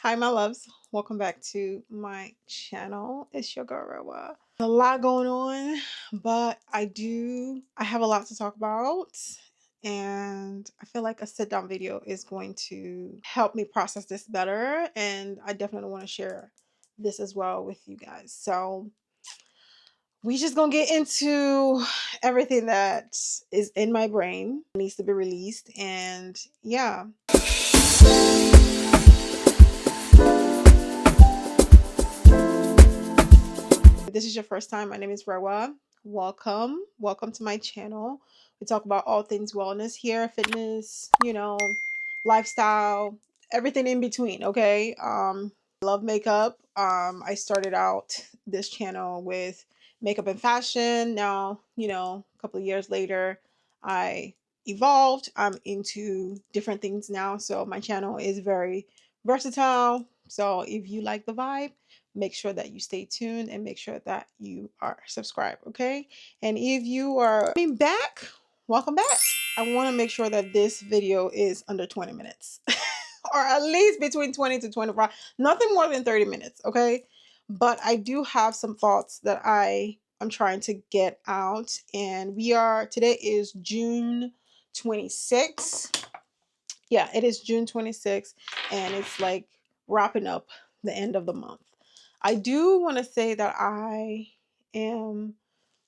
Hi, my loves. Welcome back to my channel. It's your girl, Rewa. A lot going on, but I have a lot to talk about. And I feel like a sit down video is going to help me process this better. And I definitely want to share this as well with you guys. So we just gonna get into everything that is in my brain, needs to be released. And yeah. If this is your first time, my name is Rewa. Welcome to my channel. We talk about all things wellness here, fitness, lifestyle, everything in between, okay? I love makeup. I started out this channel with makeup and fashion. Now, a couple of years later, I evolved. I'm into different things now, so my channel is very versatile. So if you like the vibe, make sure that you stay tuned and make sure that you are subscribed, okay? And if you are coming back, welcome back. I want to make sure that this video is under 20 minutes or at least between 20 to 25, nothing more than 30 minutes, okay? But I do have some thoughts that I'm trying to get out, and today is June 26th. Yeah, it is June 26th, and it's like wrapping up the end of the month. I do want to say that I am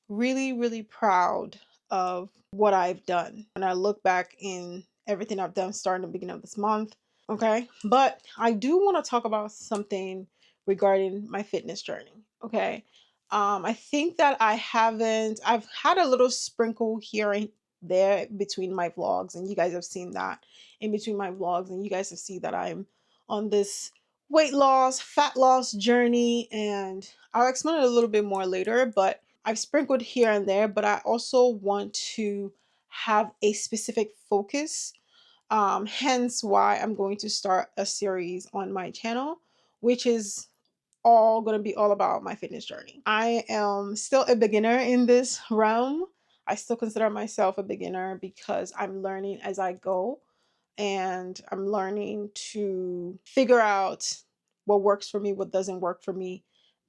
really, really proud of what I've done. When I look back in everything I've done starting the beginning of this month, okay? But I do want to talk about something regarding my fitness journey, okay? I think that I've had a little sprinkle here and there between my vlogs, and you guys have seen that in between my vlogs, and you guys have seen that I'm on this weight loss, fat loss journey, and I'll explain it a little bit more later, but I've sprinkled here and there, but I also want to have a specific focus. Hence why I'm going to start a series on my channel, which is all going to be all about my fitness journey. I am still a beginner in this realm. I still consider myself a beginner because I'm learning as I go, and I'm learning to figure out what works for me, what doesn't work for me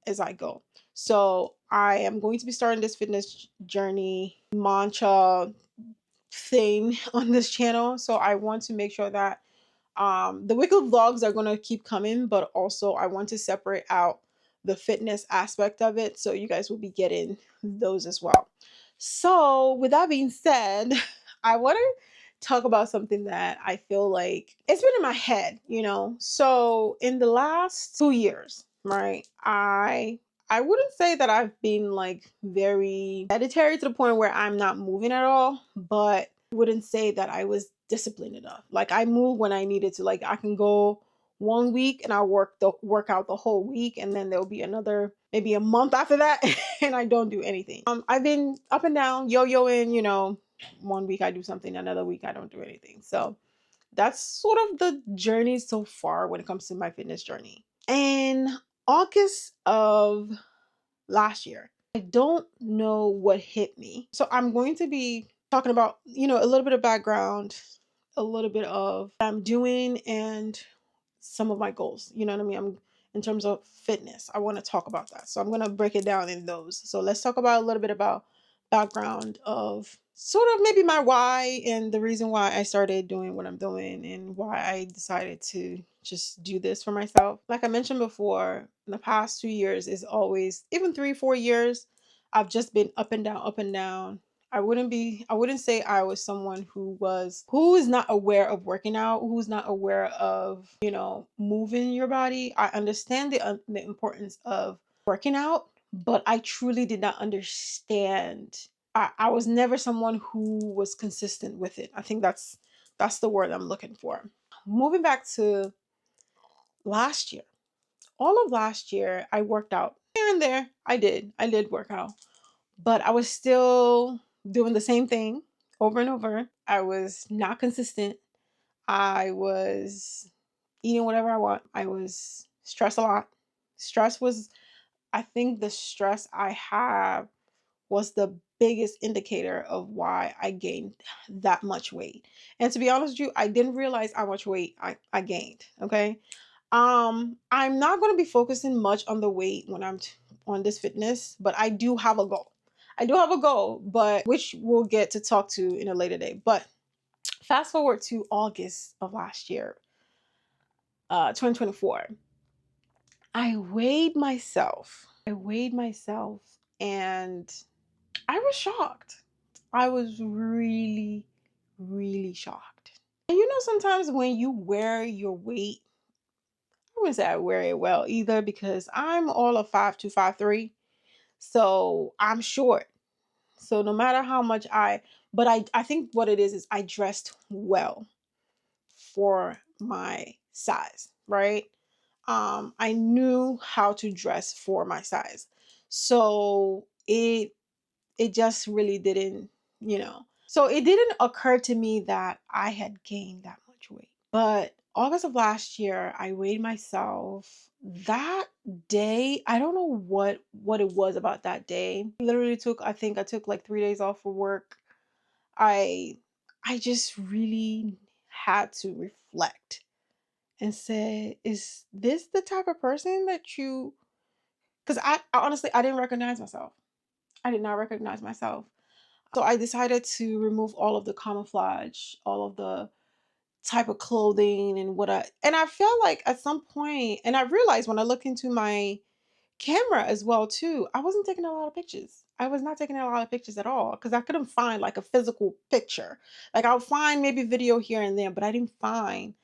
as I go. So I am going to be starting this fitness journey mantra thing on this channel. So I want to make sure that the weekly vlogs are going to keep coming, but also I want to separate out the fitness aspect of it. So you guys will be getting those as well. So with that being said, I want to talk about something that I feel like it's been in my head, So in the last 2 years, right, I wouldn't say that I've been like very sedentary to the point where I'm not moving at all, but I wouldn't say that I was disciplined enough. Like I move when I needed to. Like I can go 1 week and I'll work out the whole week, and then there'll be another maybe a month after that and I don't do anything. I've been up and down, yo-yoing, 1 week I do something, another week I don't do anything. So that's sort of the journey so far when it comes to my fitness journey. In August of last year, I don't know what hit me. So I'm going to be talking about, a little bit of background, a little bit of what I'm doing, and some of my goals. You know what I mean? In terms of fitness, I want to talk about that. So I'm going to break it down in those. So let's talk about a little bit about background of sort of maybe my why and the reason why I started doing what I'm doing and why I decided to just do this for myself. Like I mentioned before, in the past 2 years is always, even 3, 4 years, I've just been up and down, up and down. I wouldn't say I was someone who is not aware of working out, who's not aware of, moving your body. I understand the importance of working out, but I truly did not understand. I was never someone who was consistent with it. I think that's the word I'm looking for. Moving back to last year. All of last year I worked out here and there. I did work out, but I was still doing the same thing over and over. I was not consistent. I was eating whatever I want. I was stressed a lot. Stress was, I think the stress I have was the biggest indicator of why I gained that much weight. And to be honest with you, I didn't realize how much weight I gained. Okay. I'm not going to be focusing much on the weight when on this fitness, but I do have a goal. I do have a goal, but which we'll get to talk to in a later day. But fast forward to August of last year, 2024. I weighed myself. And I was shocked. I was really, really shocked. And sometimes when you wear your weight, I wouldn't say I wear it well either because I'm all of 5'2", 5'3". So I'm short. So no matter how much but I think what it is I dressed well for my size, right? I knew how to dress for my size. So it just really didn't, So it didn't occur to me that I had gained that much weight. But August of last year, I weighed myself. That day, I don't know what it was about that day. Literally I think I took like 3 days off for work. I I just really had to reflect and say, is this the type of person that you, because I honestly I didn't recognize myself. I did not recognize myself. So I decided to remove all of the camouflage, all of the type of clothing and I felt like at some point, and I realized when I look into my camera as well too, I wasn't taking a lot of pictures. I was not taking a lot of pictures at all because I couldn't find like a physical picture. Like I'll find maybe video here and there, but I didn't find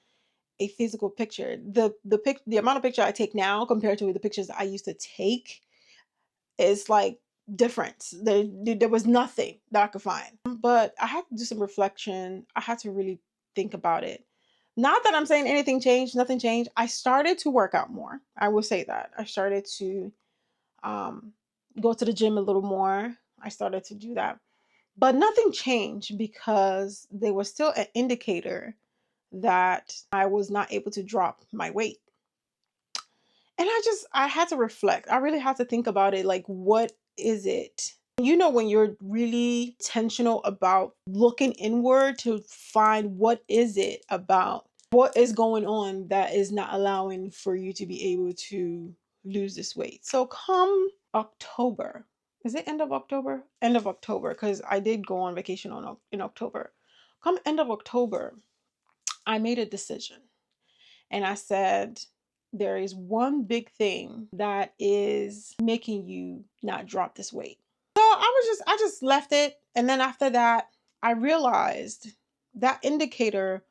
a physical picture. The amount of picture I take now compared to the pictures I used to take is like different. There was nothing that I could find. But I had to do some reflection. I had to really think about it. Not that I'm saying anything changed, nothing changed. I started to work out more. I will say that. I started to um, go to the gym a little more. I started to do that. But nothing changed because there was still an indicator that I was not able to drop my weight. And I had to reflect. I really had to think about it. Like, what is it? When you're really intentional about looking inward to find what is it about what is going on that is not allowing for you to be able to lose this weight. So come October, is it end of October? End of October, because I did go on vacation in October. Come end of October, I made a decision. And I said, there is one big thing that is making you not drop this weight. So I just left it. And then after that, I realized that indicator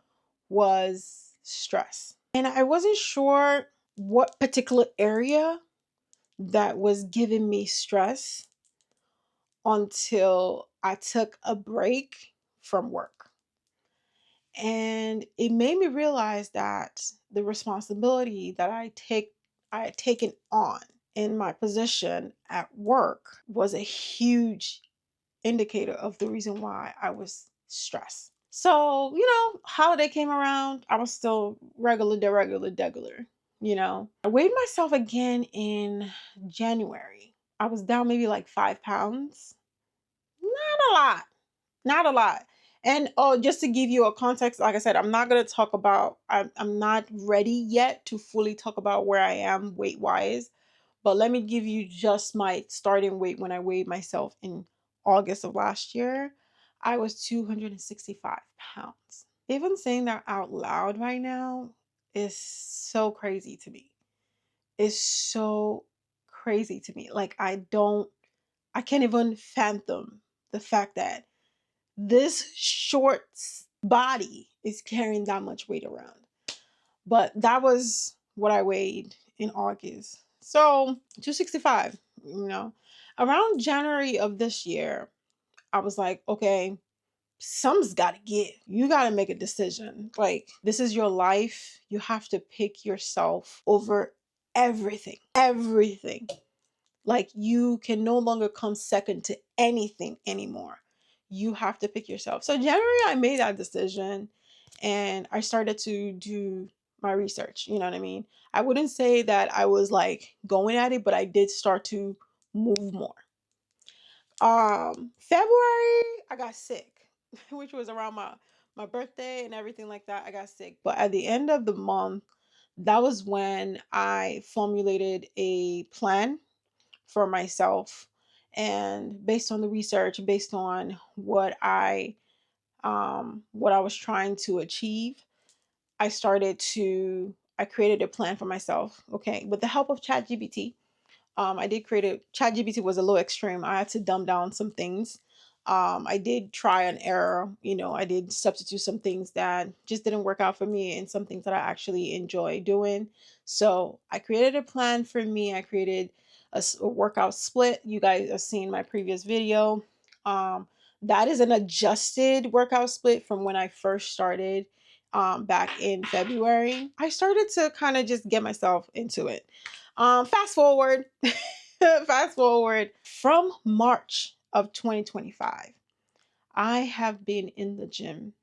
was stress. And I wasn't sure what particular area that was giving me stress until I took a break from work. And it made me realize that the responsibility that I had taken on in my position at work was a huge indicator of the reason why I was stressed. So, holiday came around, I was still regular. I weighed myself again in January. I was down maybe like 5 pounds. Not a lot. Not a lot. And oh, just to give you a context, like I said, I'm not going to talk about, I'm not ready yet to fully talk about where I am weight wise. But let me give you just my starting weight when I weighed myself in August of last year. I was 265 pounds. Even saying that out loud right now is so crazy to me. It's so crazy to me. Like, I can't even fathom the fact that this short body is carrying that much weight around. But that was what I weighed in August. So 265, Around January of this year, I was like, okay, something's got to give. You got to make a decision. Like, this is your life. You have to pick yourself over everything. Everything. Like, you can no longer come second to anything anymore. You have to pick yourself. So January, I made that decision and I started to do my research. You know what I mean? I wouldn't say that I was like going at it, but I did start to move more. February, I got sick, which was around my birthday and everything like that. I got sick. But at the end of the month, that was when I formulated a plan for myself. And based on the research, based on what I was trying to achieve, I created a plan for myself. Okay, with the help of ChatGPT. I did create a ChatGPT was a little extreme. I had to dumb down some things. I did try and error. I did substitute some things that just didn't work out for me and some things that I actually enjoy doing. So I created a plan for me. I created a workout split. You guys have seen my previous video. Um, that is an adjusted workout split from when I first started back in February. I started to kind of just get myself into it. Fast forward, fast forward from March of 2025, I have been in the gym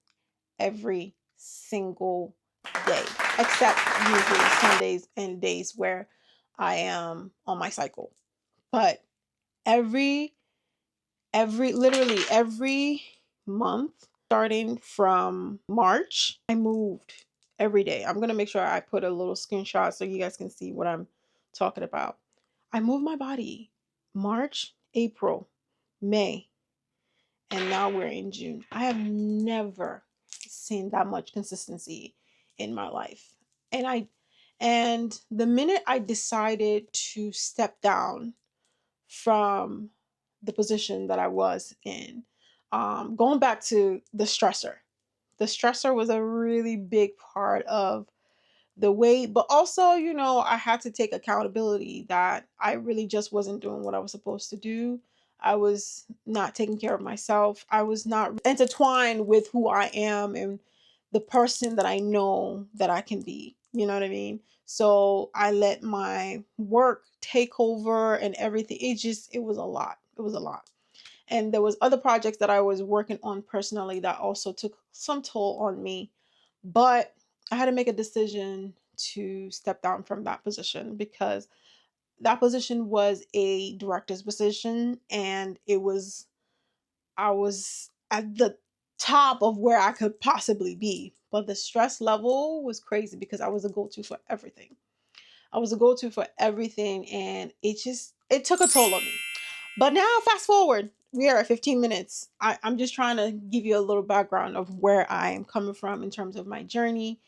every single day, except usually Sundays and days where I am on my cycle. But every literally every month, starting from March, I moved every day. I'm going to make sure I put a little screenshot so you guys can see what I'm talking about. I moved my body March, April, May, and now we're in June. I have never seen that much consistency in my life. And the minute I decided to step down from the position that I was in, going back to the stressor. The stressor was a really big part of the weight, but also, I had to take accountability that I really just wasn't doing what I was supposed to do. I was not taking care of myself. I was not intertwined with who I am and the person that I know that I can be. You know what I mean? So I let my work take over and everything. It was a lot. It was a lot. And there was other projects that I was working on personally that also took some toll on me. But I had to make a decision to step down from that position because that position was a director's position, and I was at the top of where I could possibly be. But the stress level was crazy because I was a go-to for everything. I was a go-to for everything, and it took a toll on me. But now, fast forward, we are at 15 minutes. I'm just trying to give you a little background of where I am coming from in terms of my journey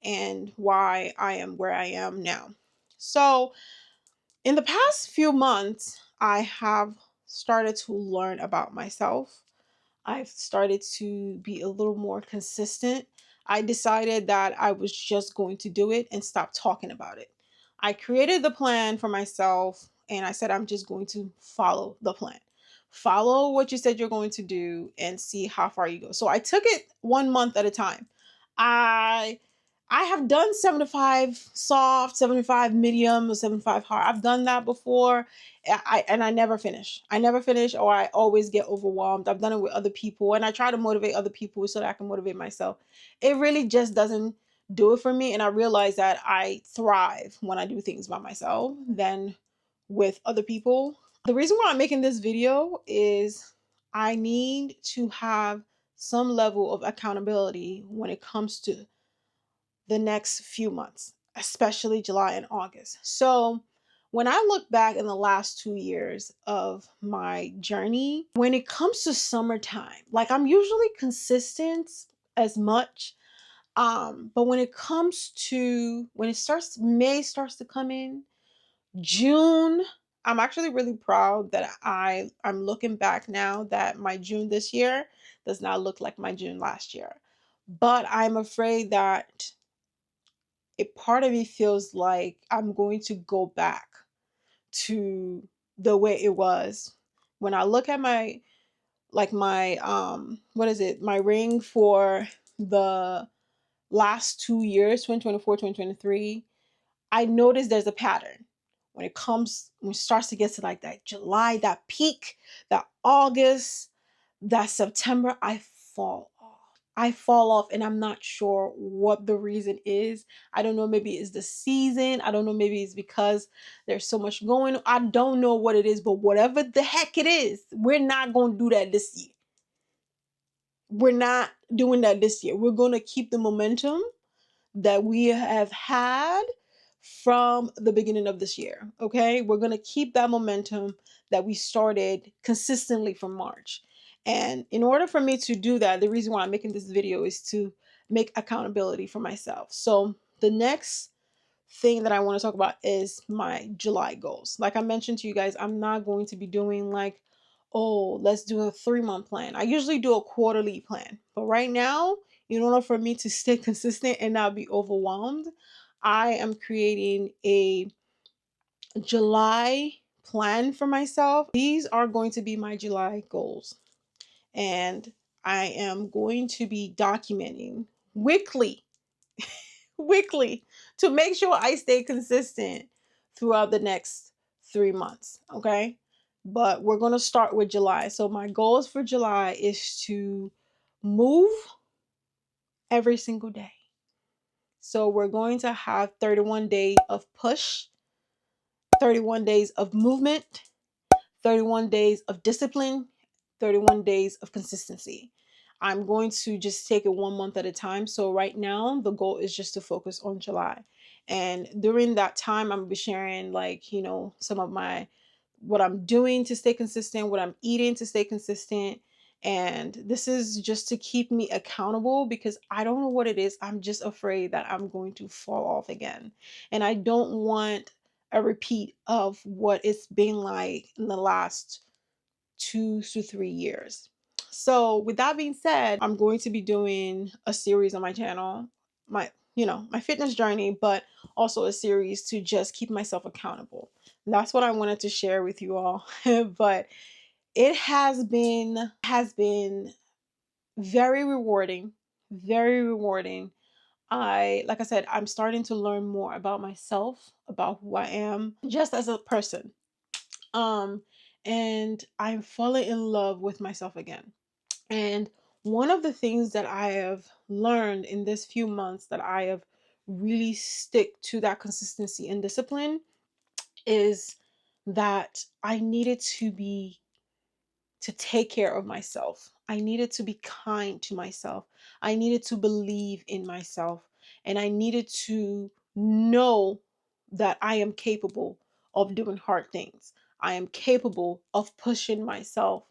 and why I am where I am now. So, in the past few months, I have started to learn about myself. I've started to be a little more consistent. I decided that I was just going to do it and stop talking about it. I created the plan for myself and I said, I'm just going to follow the plan. Follow what you said you're going to do and see how far you go. So I took it 1 month at a time. I I have done 75 soft, 75 medium, or 75 hard. I've done that before. And I never finish. I never finish, or I always get overwhelmed. I've done it with other people and I try to motivate other people so that I can motivate myself. It really just doesn't do it for me. And I realize that I thrive when I do things by myself than with other people. The reason why I'm making this video is I need to have some level of accountability when it comes to the next few months, especially July and August. So, when I look back in the last 2 years of my journey, when it comes to summertime, like I'm usually consistent as much. But when it comes to when it starts, May starts to come in, June, I'm actually really proud that I'm looking back now that my June this year does not look like my June last year. But I'm afraid that a part of me feels like I'm going to go back to the way it was. When I look at my what is it? My ring for the last 2 years, 2024, 2023, I notice there's a pattern. When it starts to get to like that July, that peak, that August, that September, I fall off. I fall off and I'm not sure what the reason is. I don't know, maybe it's the season. I don't know, maybe it's because there's so much going on. I don't know what it is, but whatever the heck it is, we're not going to do that this year. We're not doing that this year. We're going to keep the momentum that we have had from the beginning of this year. Okay, we're going to keep that momentum that we started consistently from March. And in order for me to do that, the reason why I'm making this video is to make accountability for myself. So the next thing that I want to talk about is my July goals. Like I mentioned to you guys, I'm not going to be doing like, oh, let's do a 3-month plan. I usually do a quarterly plan. But right now, in order for me to stay consistent and not be overwhelmed, I am creating a July plan for myself. These are going to be my July goals. And I am going to be documenting weekly weekly to make sure I stay consistent throughout the next 3 months. Okay. But we're going to start with July. So, my goals for July is to move every single day. So, we're going to have 31 days of push, 31 days of movement, 31 days of discipline, 31 days of consistency. I'm going to just take it 1 month at a time. So right now, the goal is just to focus on July. And during that time, I'm gonna be sharing like, some of what I'm doing to stay consistent, what I'm eating to stay consistent. And this is just to keep me accountable because I don't know what it is. I'm just afraid that I'm going to fall off again. And I don't want a repeat of what it's been like in the last 2 to 3 years. So with that being said, I'm going to be doing a series on my channel, my fitness journey, but also a series to just keep myself accountable. That's what I wanted to share with you all. But it has been very rewarding, very rewarding. Like I said, I'm starting to learn more about myself, about who I am just as a person. Um, and I'm falling in love with myself again. And one of the things that I have learned in this few months that I have really stick to that consistency and discipline is that I needed to take care of myself. I needed to be kind to myself. I needed to believe in myself. And I needed to know that I am capable of doing hard things. I am capable of pushing myself.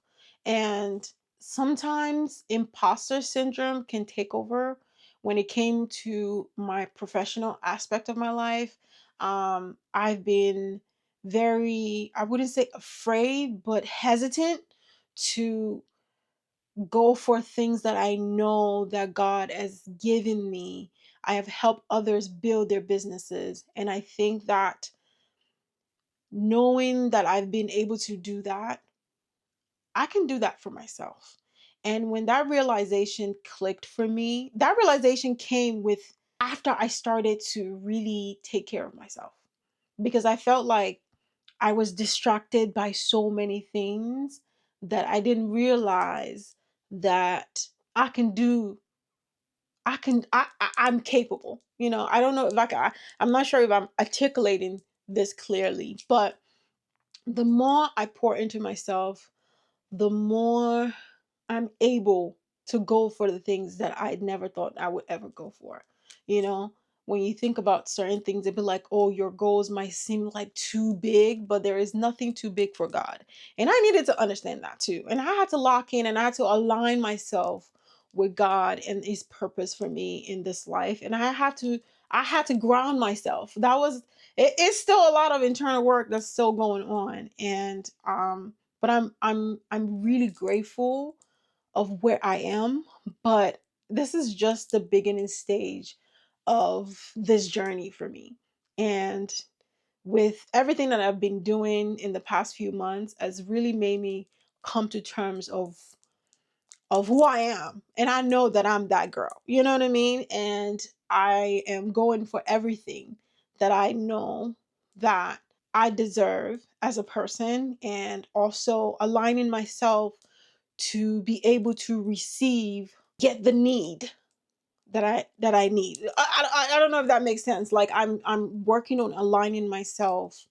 And sometimes imposter syndrome can take over when it came to my professional aspect of my life. I've been very, I wouldn't say afraid, but hesitant to go for things that I know that God has given me. I have helped others build their businesses. And I think that knowing that I've been able to do that, I can do that for myself. And when that realization clicked for me, that realization came with after I started to really take care of myself because I felt like I was distracted by so many things that I didn't realize that I can do. I'm capable. I don't know if I'm not sure if I'm articulating this clearly, but the more I pour into myself, the more I'm able to go for the things that I never thought I would ever go for. You know, when you think about certain things, it'd be like, oh, your goals might seem like too big, but there is nothing too big for God. And I needed to understand that too. And I had to lock in and I had to align myself with God and his purpose for me in this life. And I had to ground myself. It's still a lot of internal work that's still going on. And but I'm really grateful of where I am, but this is just the beginning stage of this journey for me. And with everything that I've been doing in the past few months has really made me come to terms of who I am. And I know that I'm that girl. You know what I mean? And I am going for everything that I know that I deserve as a person and also aligning myself to be able to receive, get the need that I need. I don't know if that makes sense. Like I'm working on aligning myself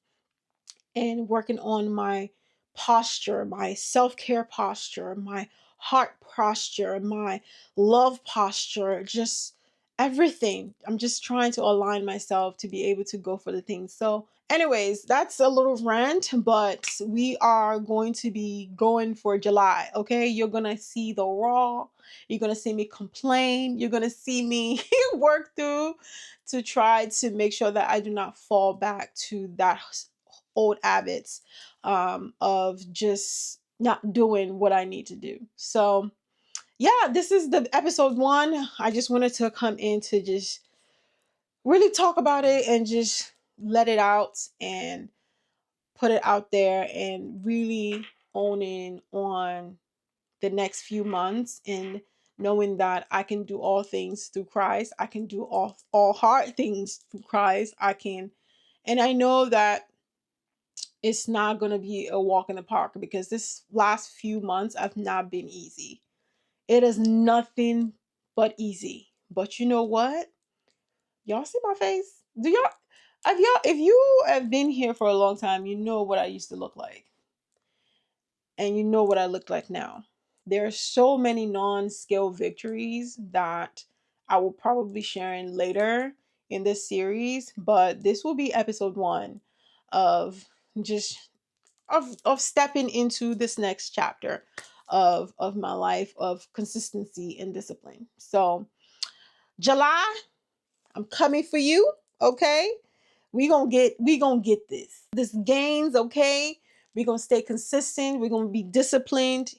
and working on my posture, my self-care posture, my heart posture, my love posture, just everything. I'm just trying to align myself to be able to go for the things. So, anyways, that's a little rant, but we are going to be going for July. Okay, you're gonna see the raw. You're gonna see me complain. You're gonna see me work through to try to make sure that I do not fall back to that old habits of just not doing what I need to do. So yeah, this is the episode one. I just wanted to come in to just really talk about it and just let it out and put it out there and really owning on the next few months and knowing that I can do all things through Christ. I can do all hard things through Christ. I can, and I know that it's not going to be a walk in the park because this last few months have not been easy. It is nothing but easy. But you know what? Y'all see my face? Do y'all have y'all if you have been here for a long time, you know what I used to look like. And you know what I look like now. There are so many non-scale victories that I will probably be sharing later in this series, but this will be episode one of just of stepping into this next chapter of my life of consistency and discipline. So July, I'm coming for you, okay? We gonna get this gains, okay? We're gonna stay consistent, we're gonna be disciplined.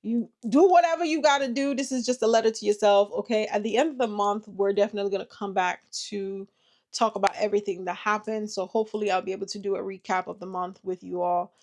You do whatever you got to do. This is just a letter to yourself, okay? At the end of the month, we're definitely going to come back to talk about everything that happened. So hopefully I'll be able to do a recap of the month with you all.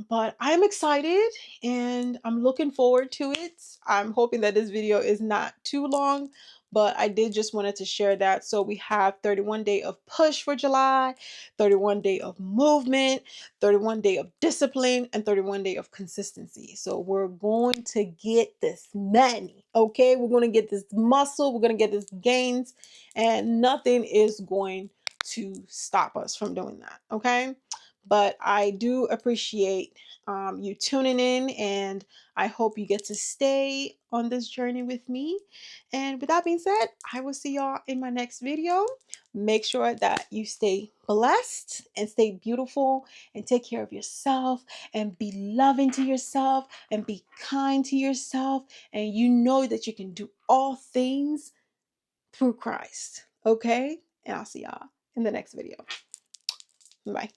But I'm excited and I'm looking forward to it. I'm hoping that this video is not too long, but I did just wanted to share that. So we have 31 day of push for July, 31 day of movement, 31 day of discipline, and 31 day of consistency. So we're going to get this money, okay? We're going to get this muscle, we're going to get this gains, and nothing is going to stop us from doing that, okay? But I do appreciate you tuning in, and I hope you get to stay on this journey with me. And with that being said, I will see y'all in my next video. Make sure that you stay blessed and stay beautiful and take care of yourself and be loving to yourself and be kind to yourself. And you know that you can do all things through Christ. Okay? And I'll see y'all in the next video. Bye.